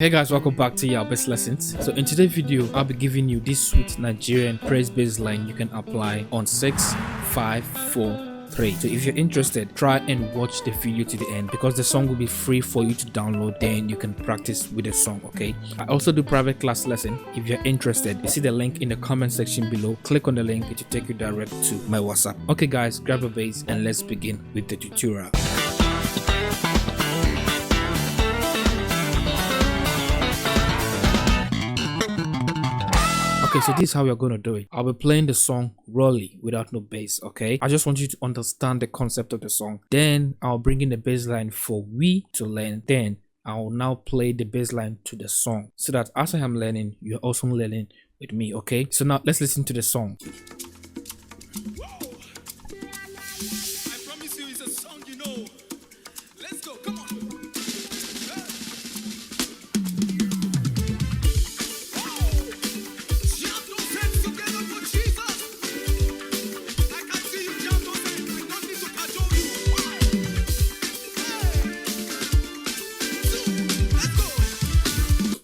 Hey guys, welcome back to your best lessons. So in today's video, I'll be giving you this sweet Nigerian praise bass line you can apply on 6, 5, 4, 3. So if you're interested, try and watch the video to the end because the song will be free for you to download, then you can practice with the song. Okay, I also do private class lesson. If you're interested, you see the link in the comment section below. Click on the link, it will take you direct to my WhatsApp. Okay guys, grab a bass and let's begin with the tutorial. Okay, so this is how we're going to do it. I'll be playing the song rawly without no bass, okay? I just want you to understand the concept of the song. Then I'll bring in the bass line for we to learn. Then I'll now play the bass line to the song so that as I am learning, you're also learning with me, okay? So now let's listen to the song.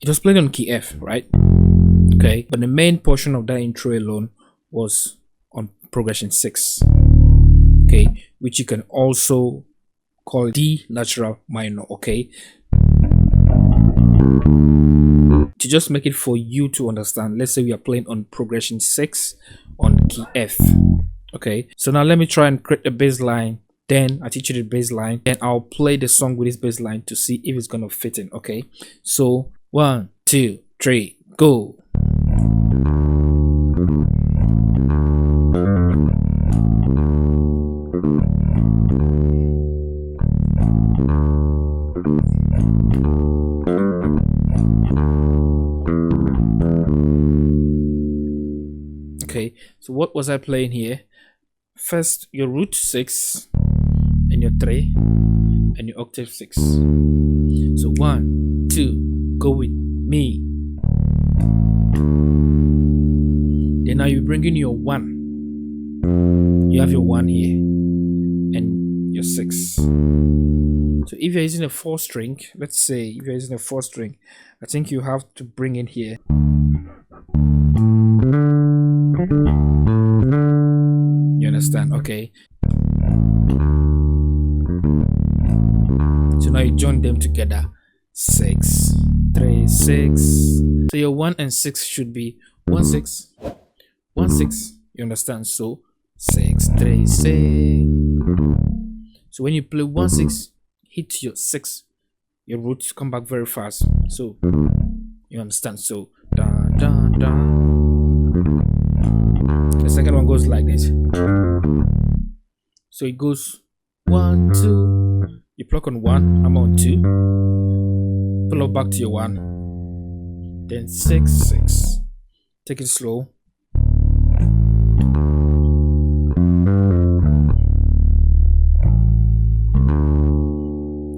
It was played on key F, right? Okay, but the main portion of that intro alone was on progression 6, okay, which you can also call D natural minor, okay? To just make it for you to understand, let's say we are playing on progression 6 on key F, okay? So now let me try and create a bass line. Then I teach you the bass line, then I'll play the song with this bass line to see if it's gonna fit in, okay? So 1, 2, 3, go. Okay, so what was I playing here? First, your root 6 and your 3 and your octave 6. So 1, 2, go with me. Then now you bring in your 1. You have your 1 here and your 6. So if you're using a 4 string, let's say if you're using a 4 string, I think you have to bring in here. You understand? Okay. So now you join them together. 6, 3, 6. So your 1 and 6 should be 1, 6, 1, 6. You understand? So 6, 3, 6. So when you play 1, 6, hit your 6, your roots come back very fast. So you understand? So dun, dun, dun. The second one goes like this. So it goes 1, 2. You pluck on 1, I'm on 2. Pull up back to your 1. Then 6, 6. Take it slow.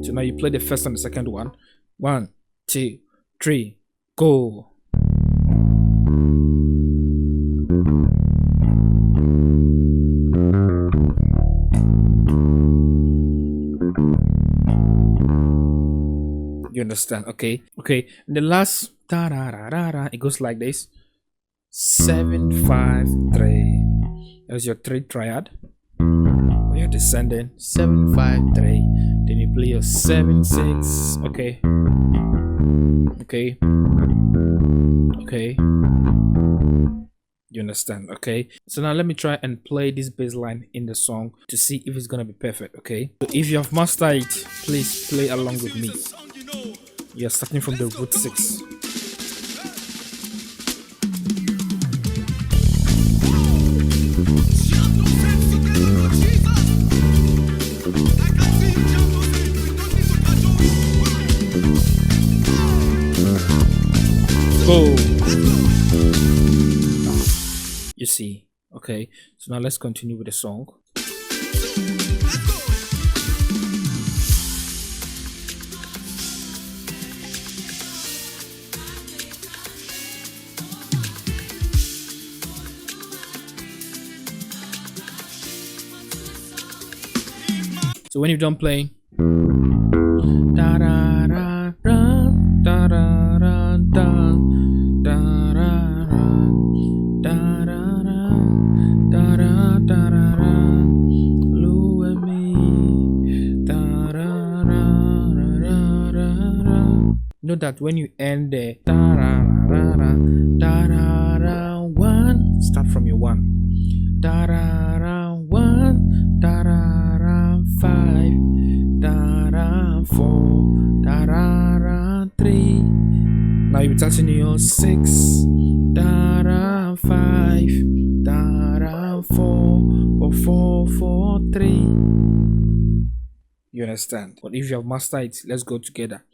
So now you play the first and the second one. 1, 2, 3, go. You understand? Okay, okay. And the last da da da da da, it goes like this: 7, 5, 3. That's your 3 triad. When you're descending, 7, 5, 3. Then you play your 7, 6. Okay, okay, okay. You understand? Okay. So now let me try and play this bass line in the song to see if it's gonna be perfect. Okay. So if you have mastered it, please play along with me. You're starting from the root 6. Go. You see, okay. So now let's continue with the song. So when you're done playing, da da da da da da know that when you end the da-ra-ra-ra-ra, one, start from your one. Da-ra-ra, one, da-ra-ra, five, da-ra, four, da-ra-ra, three. Now you're touching your six, da-ra, five, da-ra, four, four, four, three. You understand? But if you have mastered it, let's go together.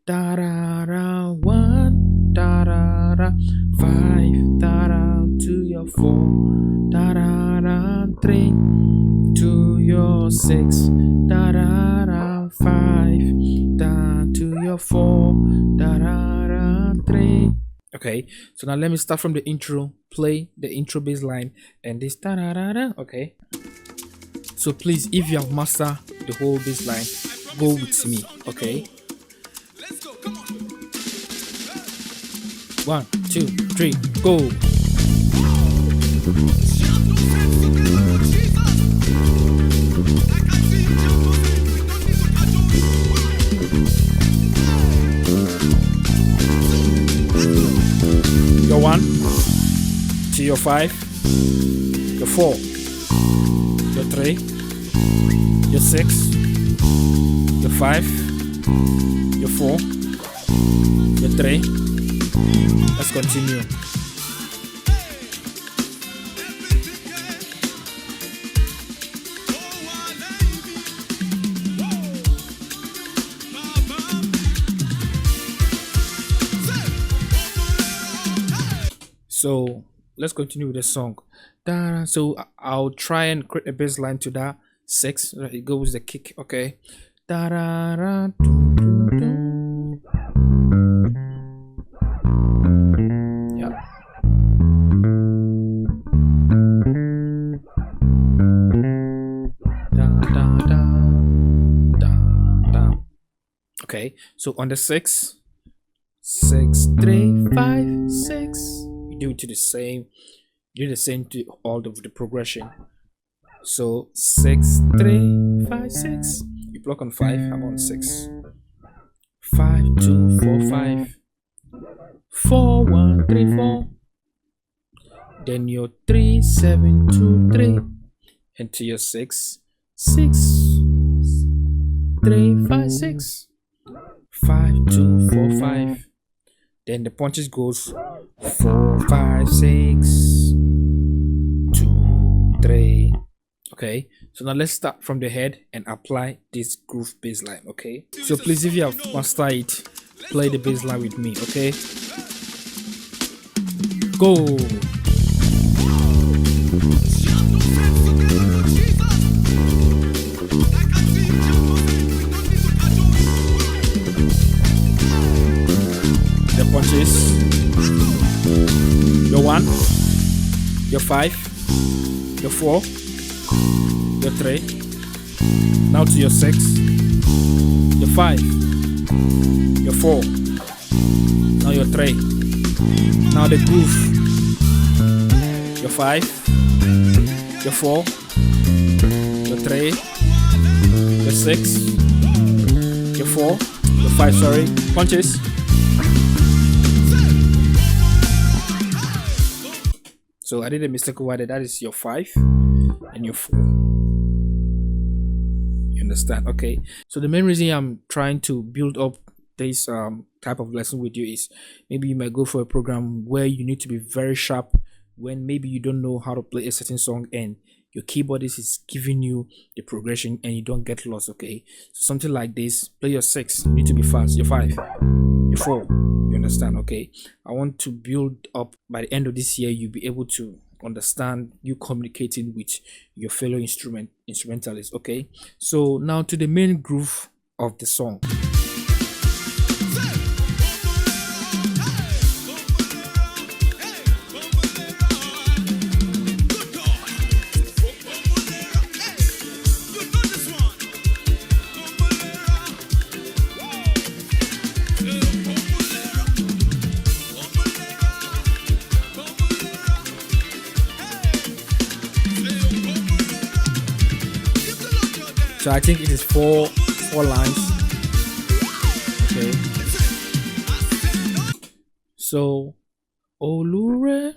Da-ra-ra, one, da-ra-ra, five, da-ra, to your four, da-ra-ra, three, to your six, da-ra-ra, five, da, to your four, da-ra-ra, three. Okay, so now let me start from the intro, play the intro bass line, and this da-ra-ra-ra, okay? So please, if you have mastered the whole bass line, go with me, okay? Let's go, come on. 1, 2, 3, go. Your 1 to your 5, your 4, your 3, your 6, your 5, your 4, your 3. Let's continue. So let's continue with the song. So I'll try and create a bass line to that 6. It goes the kick, okay? Da-da-da, yeah. Da-da-da. Okay, so on the 6, 6, 3, 5, 6. Do it to the same, do the same to all of the progression. So 6, 3, 5, 6. You block on 5, I'm on 6. 5, 2, 4, 5. 4, 1, 3, 4. Then your 3, 7, 2, 3. And to your 6, 6, 3, 5, 6. 5, 2, 4, 5. Then the punches goes 4, 5, 6, 2, 3. Okay, so now let's start from the head and apply this groove bass line. Okay, so please, if you have mastered it, play the bass line with me. Okay, go. The punches. Your 1, your 5, your 4, your 3. Now to your 6, your 5, your 4. Now your 3. Now the groove. Your 5, your 4, your 3, your 6, your 4, your 5. Sorry, punches. So I did a mistake over there. That is your 5 and your 4. You understand? Okay. So the main reason I'm trying to build up this type of lesson with you is maybe you might go for a program where you need to be very sharp when maybe you don't know how to play a certain song and your keyboardist is giving you the progression and you don't get lost. Okay. So something like this, play your 6, you need to be fast. Your 5, your 4. You understand? Okay, I want to build up by the end of this year you'll be able to understand you communicating with your fellow instrumentalists. Okay, so now to the main groove of the song. So I think it is four lines. Okay. So Olure.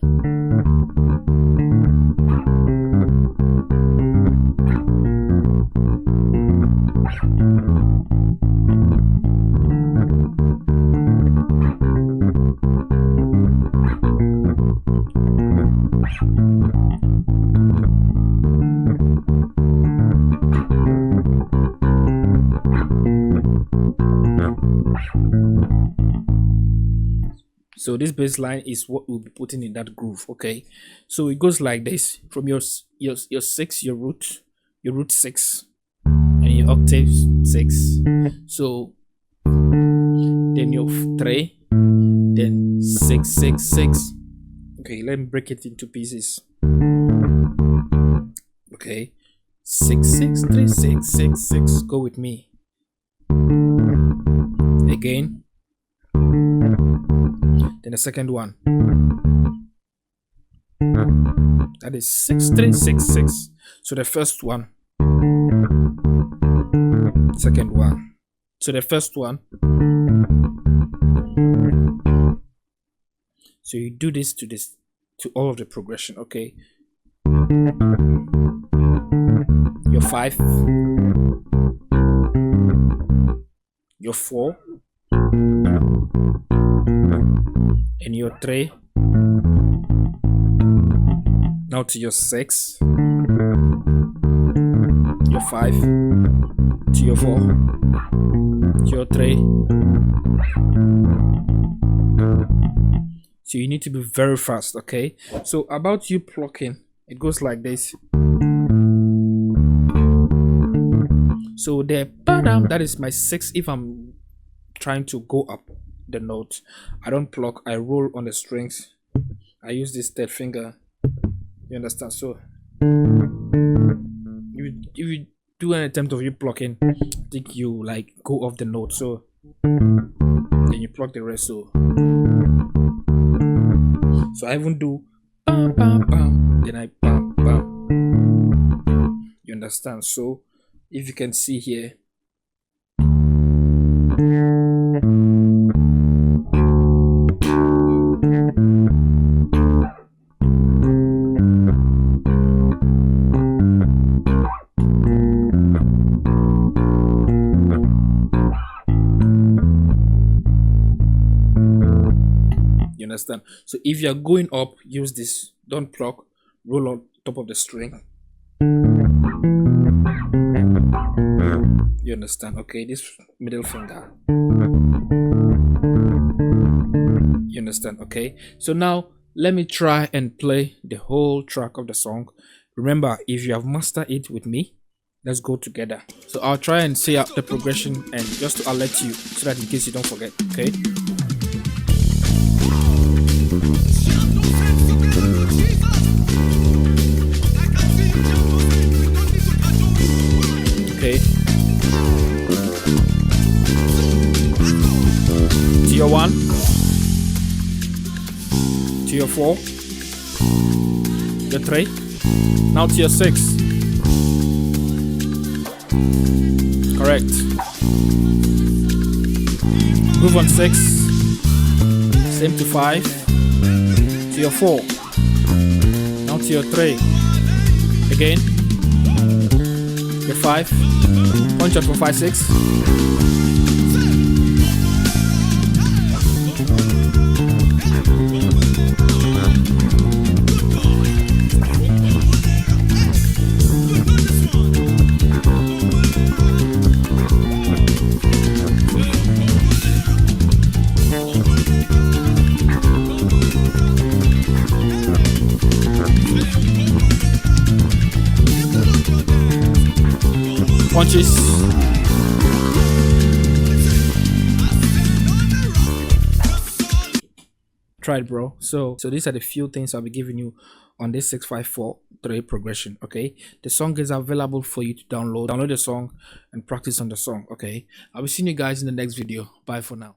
So this bass line is what we'll be putting in that groove. Okay, so it goes like this: from your six, your root 6, and your octave 6. So then your 3, then 6 6 6. Okay, let me break it into pieces. Okay, 6 6 3 6 6 6. Go with me. Again. Then the second one, that is 6 3 6 6. So the first one, second one. So the first one. So you do this to all of the progression. Okay, your 5, your 4, and your 3. Now to your 6, your 5, to your 4, to your 3. So you need to be very fast. Okay, so about you plucking, it goes like this. So the ba-dam, that is my 6. If I'm trying to go up the note, I don't pluck, I roll on the strings. I use this third finger. You understand? So if you do an attempt of you plucking, I think you like go off the note. So then you pluck the rest. So I even do bam bam bam, then I bam bam. You understand? So if you can see here, you understand? So if you're going up, use this. Don't pluck, roll on top of the string. You understand? Okay, this middle finger. You understand? Okay, so now let me try and play the whole track of the song. Remember, if you have mastered it with me, let's go together. So I'll try and say out the progression and just to alert you so that in case you don't forget. Okay, okay, to your 1, to your 4, your 3, now to your 6. Correct. Move on 6, same to 5, to your 4, now to your 3, again, your 5, punch out for 5 6. Punches. Try it, bro. So these are the few things I'll be giving you on this 6-5-4-3 progression. Okay, the song is available for you to download the song and practice on the song. Okay, I'll be seeing you guys in the next video. Bye for now.